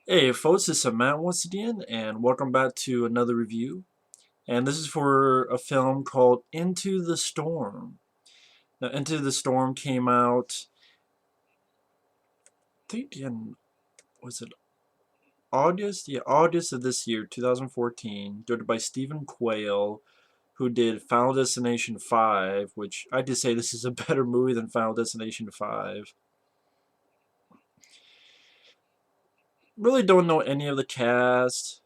Hey folks, this is Matt once again, and welcome back to another review. And this is for a film called Into the Storm. Now, Into the Storm came out, I think was it August? Yeah, August of this year, 2014, directed by Steven Quale, who did Final Destination 5, which I just say this is a better movie than Final Destination 5. Really don't know any of the cast.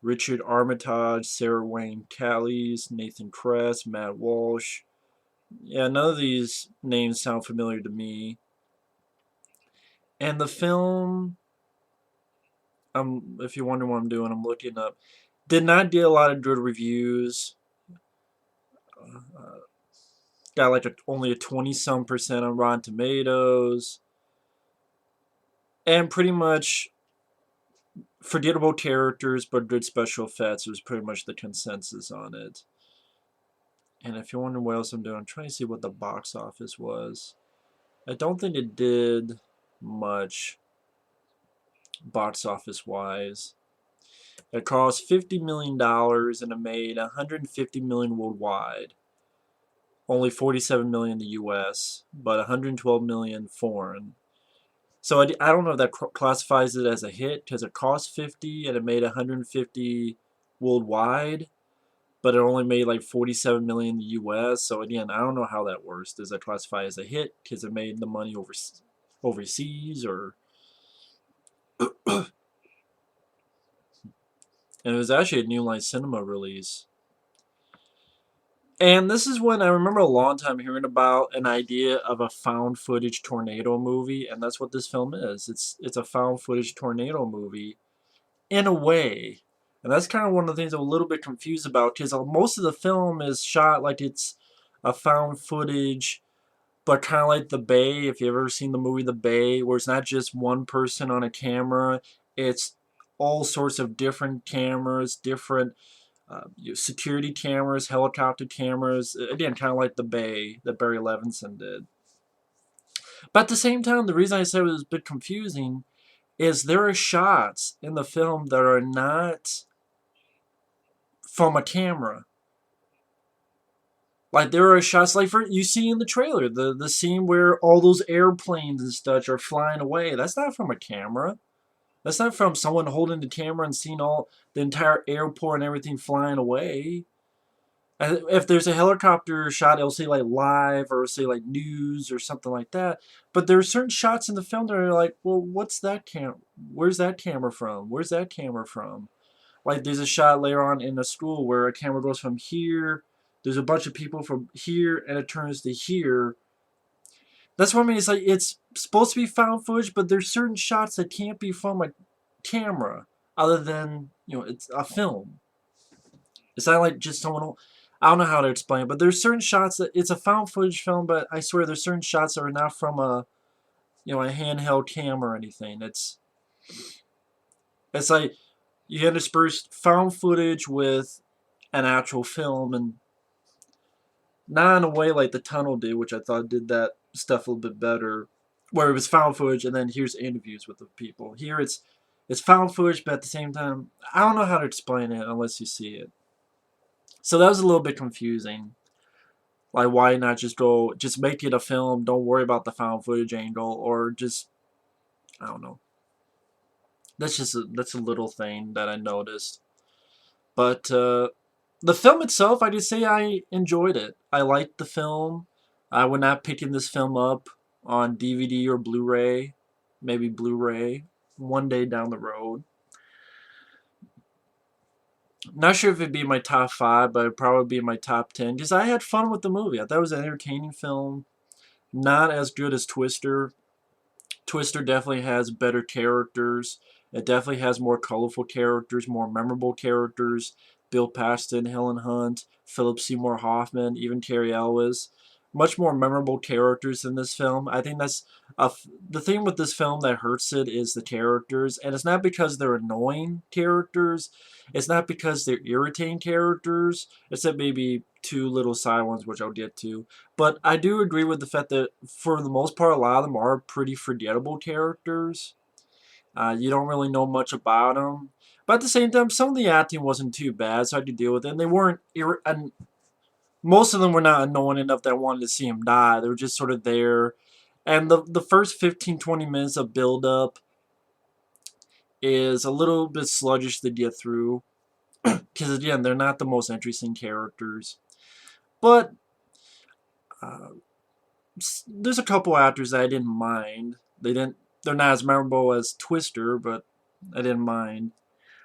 Richard Armitage, Sarah Wayne Callies, Nathan Kress, Matt Walsh. Yeah, none of these names sound familiar to me. And the film, if you're wondering what I'm doing, I'm looking up. Did not get a lot of good reviews. Got like only a 20-some% on Rotten Tomatoes. And pretty much forgettable characters, but good special effects was pretty much the consensus on it. And if you're wondering what else I'm doing, I'm trying to see what the box office was. I don't think it did much box office wise. It cost $50 million and it made $150 million worldwide. Only $47 million in the U.S., but $112 million foreign. So I don't know if that classifies it as a hit because it cost 50 and it made 150 worldwide, but it only made like 47 million in the U.S. So again, I don't know how that works. Does that classify as a hit because it made the money overseas, or and it was actually a New Line Cinema release. And this is when I remember a long time hearing about an idea of a found footage tornado movie, and that's what this film is. It's a found footage tornado movie in a way. And that's kind of one of the things I'm a little bit confused about because most of the film is shot like it's a found footage, but kind of like The Bay. If you've ever seen the movie The Bay, where it's not just one person on a camera, it's all sorts of different cameras, different security cameras, helicopter cameras. Again, kind of like The Bay that Barry Levinson did. But at the same time, the reason I said it was a bit confusing is there are shots in the film that are not from a camera. Like there are shots like you see in the trailer, the scene where all those airplanes and stuff are flying away. That's not from a camera. That's not from someone holding the camera and seeing all the entire airport and everything flying away. If there's a helicopter shot, it'll say like live or say like news or something like that. But there are certain shots in the film that are like, well, what's that Where's that camera from? Where's that camera from? Like there's a shot later on in a school where a camera goes from here. There's a bunch of people from here, and it turns to here. That's what I mean. It's like it's supposed to be found footage, but there's certain shots that can't be from a camera, other than it's a film. It's not like just someone. I don't know how to explain it, but there's certain shots that it's a found footage film, but I swear there's certain shots that are not from a handheld camera or anything. It's like you intersperse found footage with an actual film, and not in a way like the Tunnel did, which I thought did that stuff a little bit better, where it was found footage and then here's interviews with the people. Here it's found footage, but at the same time, I don't know how to explain it unless you see it. So that was a little bit confusing. Like, why not just make it a film? Don't worry about the found footage angle, or just I don't know. That's a little thing that I noticed. But the film itself, I just say I enjoyed it. I liked the film. I would not picking this film up on DVD or Blu-ray, maybe Blu-ray, one day down the road. Not sure if it'd be in my top 5, but it'd probably be in my top 10 because I had fun with the movie. I thought it was an entertaining film. Not as good as Twister. Twister definitely has better characters. It definitely has more colorful characters, more memorable characters. Bill Paxton, Helen Hunt, Philip Seymour Hoffman, even Cary Elwes. Much more memorable characters in this film. I think the thing with this film that hurts it is the characters, and it's not because they're annoying characters. It's not because they're irritating characters, except maybe two little side ones, which I'll get to. But I do agree with the fact that, for the most part, a lot of them are pretty forgettable characters. You don't really know much about them. But at the same time, some of the acting wasn't too bad, so I had to deal with it. And they weren't, and most of them were not annoying enough that I wanted to see him die. They were just sort of there. And the first 15, 20 minutes of build up is a little bit sluggish to get through. Because again, they're not the most interesting characters. But uh, there's a couple actors that I didn't mind. They're not as memorable as Twister, but I didn't mind.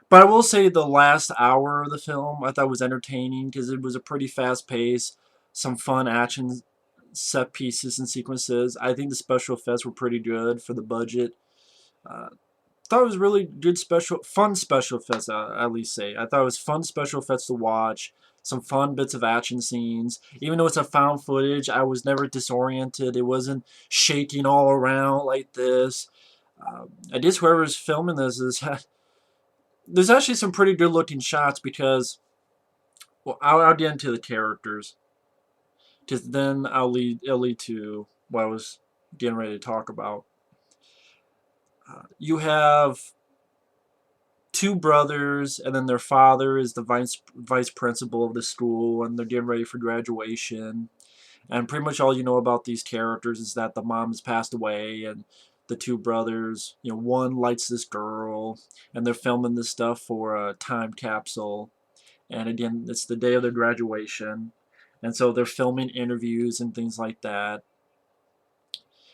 But I will say the last hour of the film I thought was entertaining because it was a pretty fast pace, some fun action set pieces and sequences. I think the special effects were pretty good for the budget. Uh, thought it was really good fun special effects. At least say I thought it was fun special effects to watch. Some fun bits of action scenes. Even though it's a found footage, I was never disoriented. It wasn't shaking all around like this. I guess whoever's filming this is there's actually some pretty good looking shots because, well, I'll get into the characters because then it'll lead to what I was getting ready to talk about. You have two brothers, and then their father is the vice principal of the school, and they're getting ready for graduation. And pretty much all you know about these characters is that the mom has passed away, and the two brothers, one likes this girl, and they're filming this stuff for a time capsule. And again, it's the day of their graduation, and so they're filming interviews and things like that.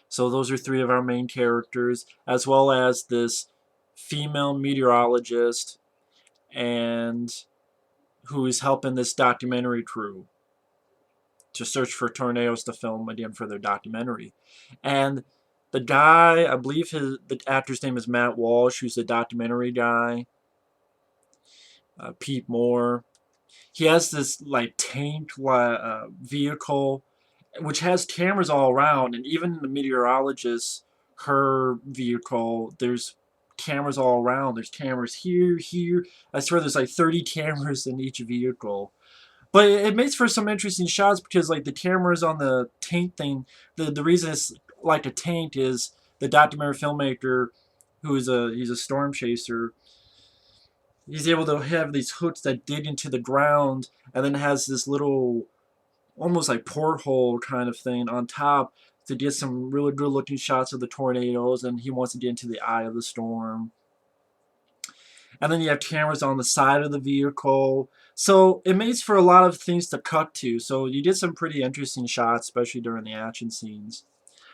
So those are three of our main characters, as well as this female meteorologist and who is helping this documentary crew to search for tornadoes to film again for their documentary. And the guy, I believe the actor's name is Matt Walsh, who's the documentary guy. Pete Moore. He has this like tank vehicle, which has cameras all around, and even the meteorologist, her vehicle, there's cameras all around. There's cameras here, here. I swear there's like 30 cameras in each vehicle. But it makes for some interesting shots because like the cameras on the tank thing, the reason it's like a tank is the documentary filmmaker he's a storm chaser. He's able to have these hooks that dig into the ground and then has this little almost like porthole kind of thing on top to get some really good looking shots of the tornadoes, and he wants to get into the eye of the storm. And then you have cameras on the side of the vehicle. So it makes for a lot of things to cut to. So you get some pretty interesting shots, especially during the action scenes.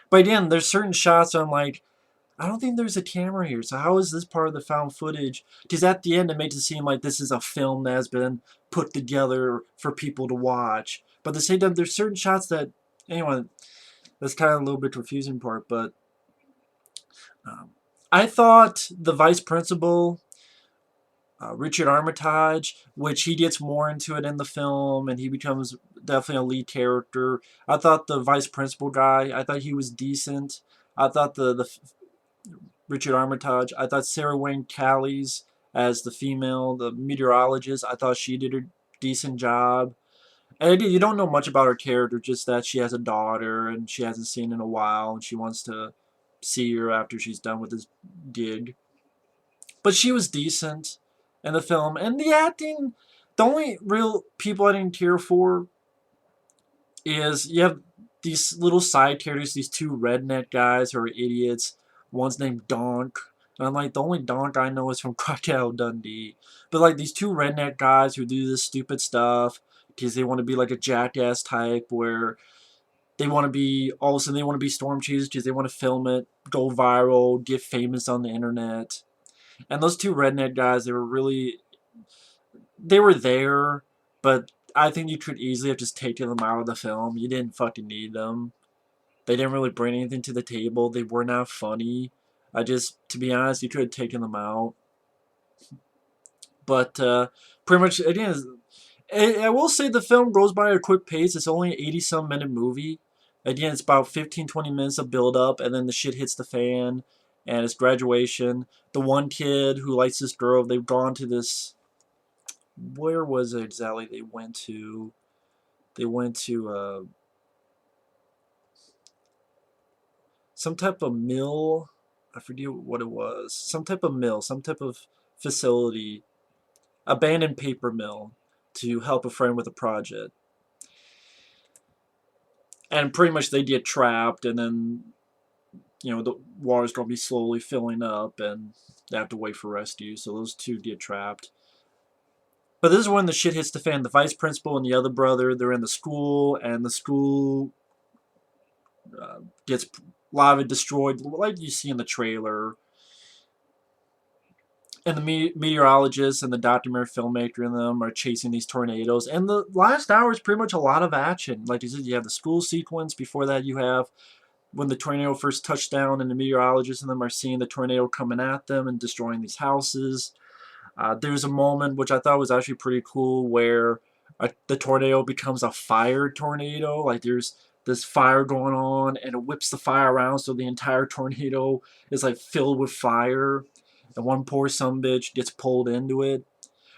But again, there's certain shots I'm like, I don't think there's a camera here. So how is this part of the found footage? Because at the end, it makes it seem like this is a film that has been put together for people to watch. But at the same time, there's certain shots that, anyway, that's kind of a little bit confusing part. But um, I thought the vice principal, Richard Armitage, which he gets more into it in the film, and he becomes definitely a lead character. I thought the vice principal guy, I thought he was decent. I thought the Richard Armitage, I thought Sarah Wayne Callies as the female, the meteorologist, I thought she did a decent job. And again, you don't know much about her character, just that she has a daughter and she hasn't seen in a while, and she wants to see her after she's done with this gig. But she was decent in the film. And the acting, the only real people I didn't care for is you have these little side characters, these two redneck guys who are idiots. One's named Donk. And I'm like, the only Donk I know is from Crocodile Dundee. But like these two redneck guys who do this stupid stuff because they want to be like a jackass type where they want to be, all of a sudden they want to be storm chasers because they want to film it, go viral, get famous on the internet. And those two redneck guys, they were there, but I think you could easily have just taken them out of the film. You didn't fucking need them. They didn't really bring anything to the table. They were not funny. To be honest, you could have taken them out. But pretty much, again, I will say the film goes by at a quick pace. It's only an 80-some minute movie. Again, it's about 15, 20 minutes of build up, and then the shit hits the fan, and it's graduation. The one kid who likes this girl, they've gone to this. Where was it exactly they went to? They went to some type of mill. I forget what it was. Some type of mill, some type of facility, abandoned paper mill, to help a friend with a project. And pretty much they get trapped, and then the water's gonna be slowly filling up, and they have to wait for rescue. So those two get trapped. But this is when the shit hits the fan. The vice principal and the other brother, they're in the school, and the school gets a lot of it destroyed, like you see in the trailer. And the meteorologist and the documentary filmmaker in them are chasing these tornadoes. And the last hour is pretty much a lot of action. Like you said, you have the school sequence. Before that, you have when the tornado first touched down, and the meteorologists and them are seeing the tornado coming at them and destroying these houses. There's a moment which I thought was actually pretty cool where the tornado becomes a fire tornado. Like there's this fire going on, and it whips the fire around, so the entire tornado is like filled with fire. And one poor sumbitch gets pulled into it.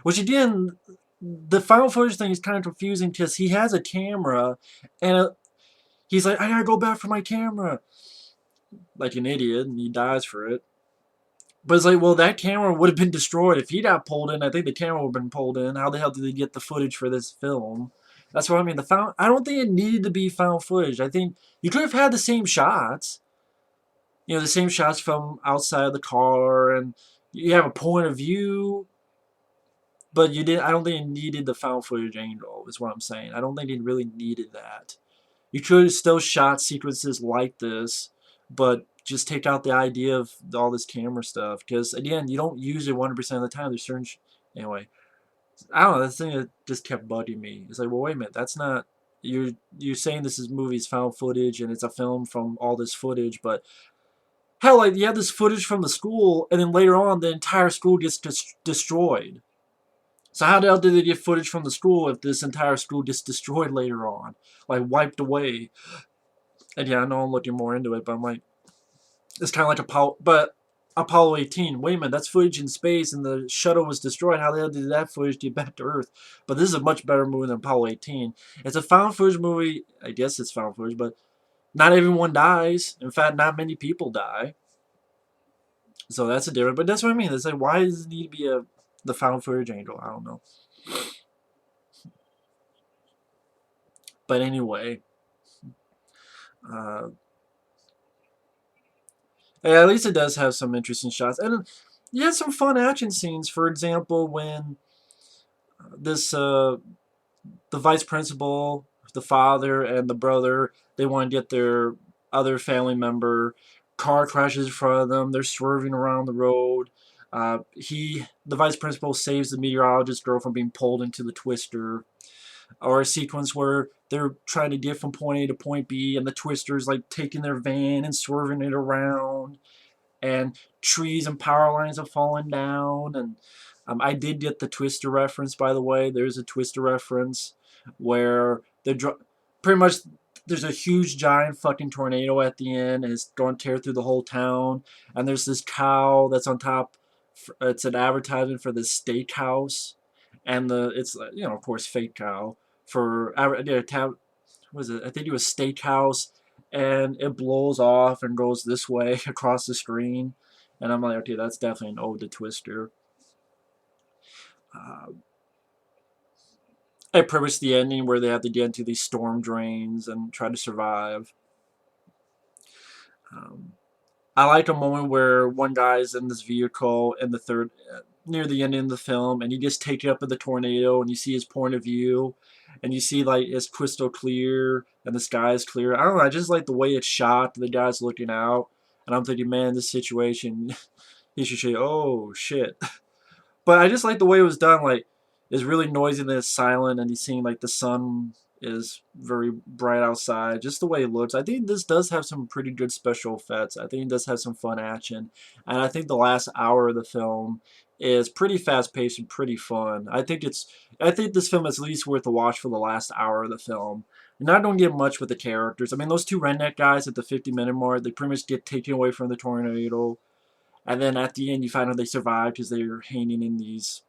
Which again, the found footage thing is kind of confusing because he has a camera, and he's like, I gotta go back for my camera. Like an idiot, and he dies for it. But it's like, well, that camera would have been destroyed if he got pulled in. I think the camera would have been pulled in. How the hell did they get the footage for this film? That's what I mean. I don't think it needed to be found footage. I think you could have had the same shots. The same shots from outside of the car, and you have a point of view. But you didn't. I don't think it needed the found footage angle. Is what I'm saying. I don't think it really needed that. You could have still shot sequences like this, but just take out the idea of all this camera stuff. Because again, you don't use it 100% of the time. There's certain anyway. I don't know. That's the thing that just kept bugging me. It's like, well, wait a minute. That's not. You're saying this movie's found footage and it's a film from all this footage, but hell, like you have this footage from the school, and then later on, the entire school gets destroyed. So how the hell did they get footage from the school if this entire school gets destroyed later on, like wiped away? And yeah, I know I'm looking more into it, but I'm like, it's kind of like Apollo 18. Wait a minute, that's footage in space, and the shuttle was destroyed. How the hell did that footage get back to Earth? But this is a much better movie than Apollo 18. It's a found footage movie. I guess it's found footage, but not everyone dies. In fact, not many people die. So that's a difference. But that's what I mean. It's like, why does it need to be the found footage angle? I don't know. But anyway, at least it does have some interesting shots, and you had some fun action scenes. For example, when the vice principal, the father, and the brother, they want to get their other family member. Car crashes in front of them. They're swerving around the road. The vice principal saves the meteorologist girl from being pulled into the twister. Or a sequence where they're trying to get from point A to point B, and the twister's like taking their van and swerving it around, and trees and power lines are falling down. And I did get the twister reference, by the way. There's a twister reference where pretty much there's a huge giant fucking tornado at the end, and it's going to tear through the whole town. And there's this cow that's on top. It's an advertisement for this steakhouse, and it's of course fake cow for was it? I think it was steakhouse, and it blows off and goes this way across the screen, and I'm like, okay, that's definitely an ode to Twister. I pretty the ending where they have to get into these storm drains and try to survive. I like a moment where one guy's in this vehicle in the near the end of the film, and he gets taken up in the tornado, and you see his point of view, and you see like it's crystal clear, and the sky is clear. I don't know, I just like the way it's shot. The guy's looking out, and I'm thinking, man, this situation, he should say, oh shit. But I just like the way it was done. Like, it's really noisy and it's silent, and he's seeing like the sun is very bright outside. Just the way it looks. I think this does have some pretty good special effects. I think it does have some fun action, and I think the last hour of the film is pretty fast paced and pretty fun. I think this film is at least worth a watch for the last hour of the film. And I don't get much with the characters. I mean, those two redneck guys at the 50-minute mark, they pretty much get taken away from the tornado. And then at the end, you find out they survived because they were hanging in these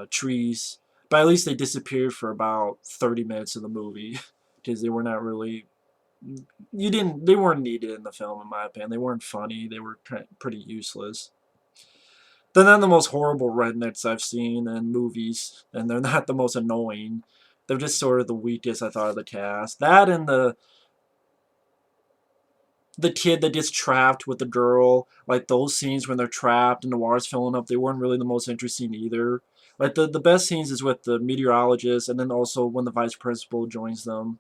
trees. But at least they disappeared for about 30 minutes of the movie because they were not really They weren't needed in the film, in my opinion. They weren't funny. They were pretty useless. They're not the most horrible rednecks I've seen in movies, and they're not the most annoying. They're just sort of the weakest, I thought, of the cast. That and the kid that gets trapped with the girl, like those scenes when they're trapped and the water's filling up, they weren't really the most interesting either. Like the best scenes is with the meteorologist, and then also when the vice principal joins them,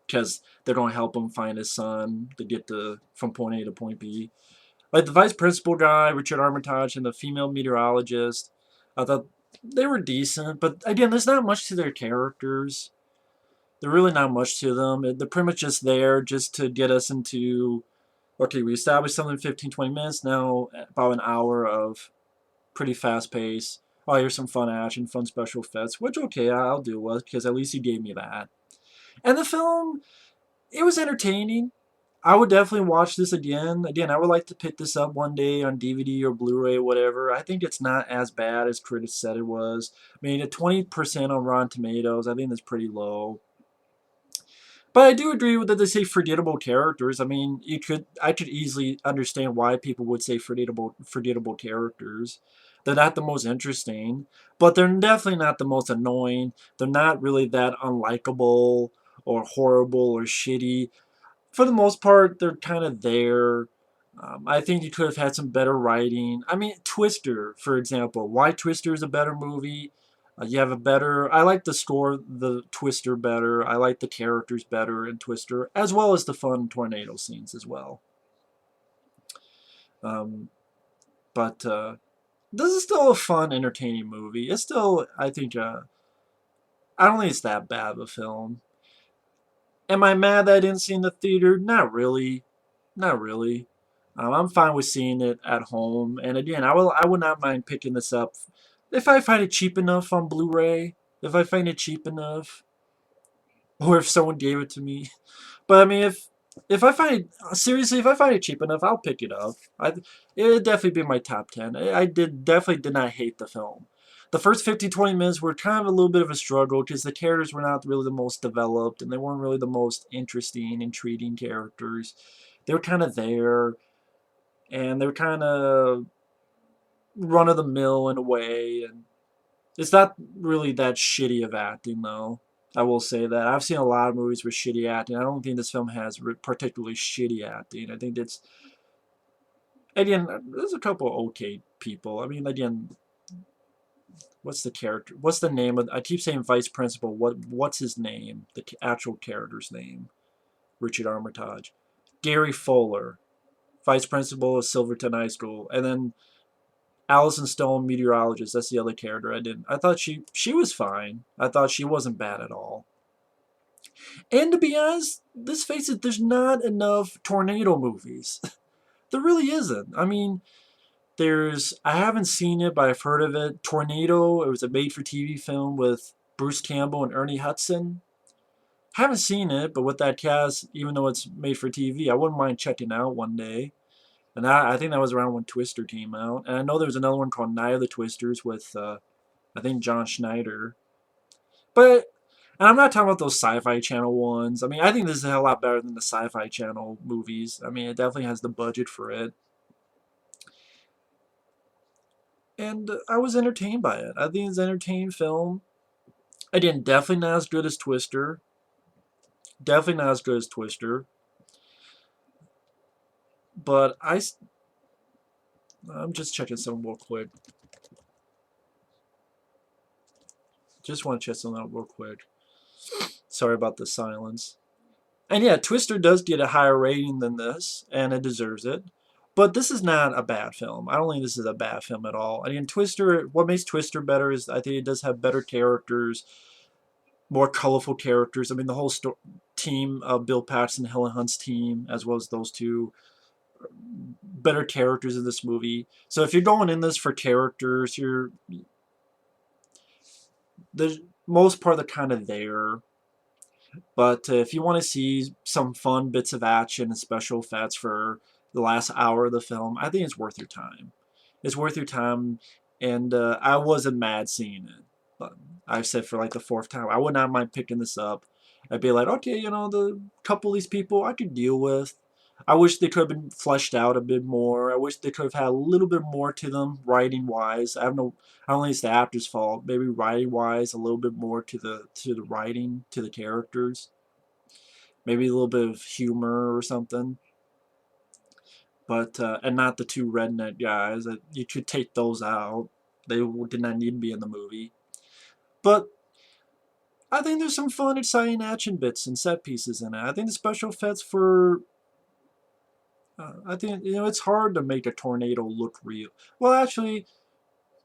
because they're going to help him find his son to get from point A to point B. Like the vice principal guy, Richard Armitage, and the female meteorologist, I thought they were decent, but again, there's not much to their characters. There's really not much to them. They're pretty much just there just to get us into, okay, we established something in 15, 20 minutes, now about an hour of pretty fast pace. Oh, here's some fun action, fun special effects, which, okay, I'll deal with, because at least he gave me that. And the film, it was entertaining. I would definitely watch this again. Again, I would like to pick this up one day on DVD or Blu-ray or whatever. I think it's not as bad as critics said it was. I mean, at 20% on Rotten Tomatoes, I think that's pretty low. But I do agree with that they say forgettable characters. I mean, I could easily understand why people would say forgettable characters. They're not the most interesting, but they're definitely not the most annoying. They're not really that unlikable or horrible or shitty. For the most part, they're kind of there. I think you could have had some better writing. I mean, Twister, for example. Why Twister is a better movie? You have a better. I like the score, the Twister better. I like the characters better in Twister, as well as the fun tornado scenes as well. Um, but this is still a fun, entertaining movie. It's still, I think, I don't think it's that bad of a film. Am I mad that I didn't see it in the theater? Not really. Not really. I'm fine with seeing it at home. And again, I would not mind picking this up if I find it cheap enough on Blu-ray. If I find it cheap enough, or if someone gave it to me. But I mean, if I find it seriously, if I find it cheap enough, I'll pick it up. It'd definitely be my top 10. I definitely did not hate the film. The first 15, 20 minutes were kind of a little bit of a struggle because the characters were not really the most developed and they weren't really the most interesting, intriguing characters. They were kind of there, and they were kind of run of the mill in a way. And it's not really that shitty of acting, though. I will say that. I've seen a lot of movies with shitty acting. I don't think this film has particularly shitty acting. I think it's, again, there's a couple of okay people. I mean, again, what's the character? What's the name of? I keep saying vice principal. What's his name? The actual character's name? Richard Armitage, Gary Fuller, vice principal of Silverton High School, and then Allison Stone, meteorologist. That's the other character I didn't. I thought she was fine. I thought she wasn't bad at all. And to be honest, let's face it, there's not enough tornado movies. There really isn't. I mean, I haven't seen it, but I've heard of it. Tornado, it was a made-for-TV film with Bruce Campbell and Ernie Hudson. Haven't seen it, but with that cast, even though it's made for TV, I wouldn't mind checking out one day. And I think that was around when Twister came out. And I know there was another one called Night of the Twisters with, I think, John Schneider. But, and I'm not talking about those Sci-Fi Channel ones. I mean, I think this is a lot better than the Sci-Fi Channel movies. I mean, it definitely has the budget for it. And I was entertained by it. I think it's an entertaining film. Again, definitely not as good as Twister. Definitely not as good as Twister. But I'm just checking something real quick. Just want to check something out real quick. Sorry about the silence. And yeah, Twister does get a higher rating than this, and it deserves it. But this is not a bad film. I don't think this is a bad film at all. I mean, Twister, what makes Twister better is I think it does have better characters, more colorful characters. I mean, the whole team of Bill Paxton, Helen Hunt's team, as well as those two, better characters in this movie. So if you're going in this for characters, the most part they're kind of there. But if you want to see some fun bits of action and special effects for the last hour of the film, I think it's worth your time. It's worth your time, and I wasn't mad seeing it. But I've said for like the fourth time, I would not mind picking this up. I'd be like, okay, the couple of these people I could deal with. I wish they could have been fleshed out a bit more. I wish they could have had a little bit more to them, writing wise. I don't think it's the actor's fault. Maybe writing wise, a little bit more to the writing, to the characters. Maybe a little bit of humor or something. But and not the two redneck guys. You could take those out. They did not need to be in the movie. But I think there's some fun, exciting action bits and set pieces in it. I think the special effects for I think it's hard to make a tornado look real. Well, actually,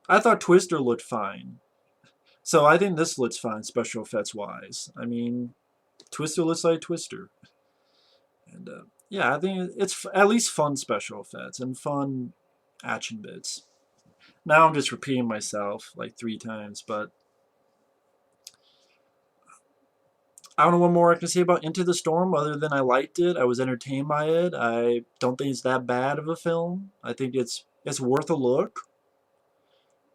I thought Twister looked fine, so I think this looks fine special effects wise. I mean, Twister looks like Twister, and yeah, I think it's at least fun special effects and fun action bits. Now I'm just repeating myself like 3 times, but I don't know what more I can say about Into the Storm other than I liked it. I was entertained by it. I don't think it's that bad of a film. I think it's worth a look.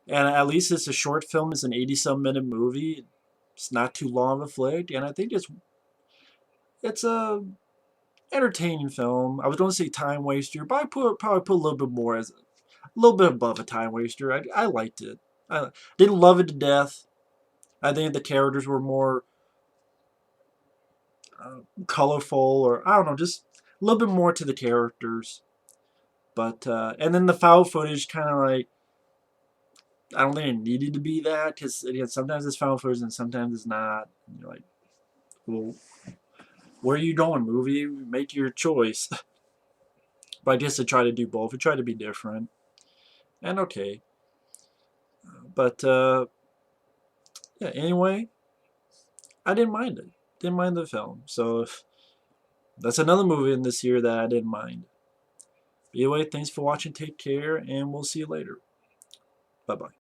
And at least it's a short film. It's an 80-some minute movie. It's not too long of a flick, and I think it's a entertaining film. I was going to say time waster, but probably put a little bit more as a little bit above a time waster. I liked it. I didn't love it to death. I think the characters were more colorful, or I don't know, just a little bit more to the characters. But and then the foul footage kind of like I don't think it needed to be that because again sometimes it's foul footage and sometimes it's not. And you're like, well, where are you going, movie? Make your choice. But I guess they try to do both. They try to be different. And okay. But yeah. Anyway, I didn't mind it. Didn't mind the film. So that's another movie in this year that I didn't mind. Anyway, thanks for watching. Take care, and we'll see you later. Bye bye.